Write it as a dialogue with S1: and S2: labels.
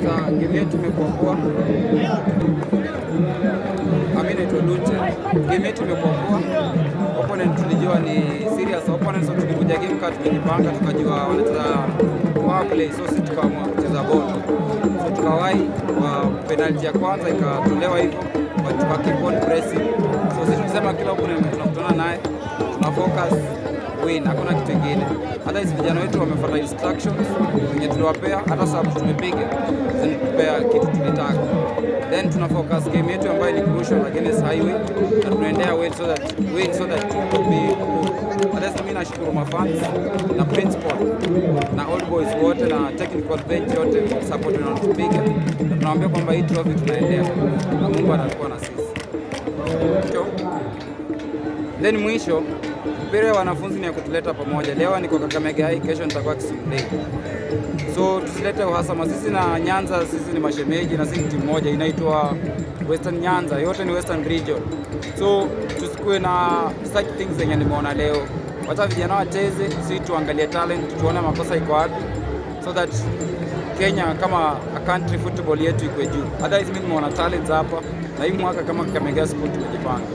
S1: Game yetu imekuwa Amina Toluche. Game yetu imekuwa opponent tulijua ni serious opponent, so tulikuja game card tukijipanga, tukajua wanacheza power play, so sisi tukaamua kucheza ball. So tukawahi kwa penalty ya kwanza ikatolewa hivyo, tuka keep on pressing. So sisi tunasema kila opponent tunakutana naye tuna focus win, hakuna kitu kingine. Hata hizo vijana wetu wamefuata instructions zenye tuliwapea, hata sababu tumepiga zinatupea kitu tulitaka. Then tuna focus game yetu ambayo ni crucial against Highway, na tunaendea win so that to be. Hata mimi nashukuru mafans na principal na old boys wote na technical bench yote support na tupiga, na tunawaambia kwamba hii trophy tunaendea na Mungu anakuwa na sisi. Then mwisho mpira wa wanafunzi ni ya kutuleta pamoja. Leo niko Kakamega High, kesho nitakuwa Kisumu Day. So tusilete uhasama, sisi na Nyanza sisi ni mashemeji na sisi timu moja inaitwa Western Nyanza, yote ni Western Region. So tusikue na such things zenye nimeona leo. Wacha vijana wacheze, sisi tuangalie talent, tuone makosa iko wapi, so that Kenya kama a country football yetu iko juu. Otherwise mimi nimeona talents hapa, na hii mwaka kama Kakamega School tumejipanga.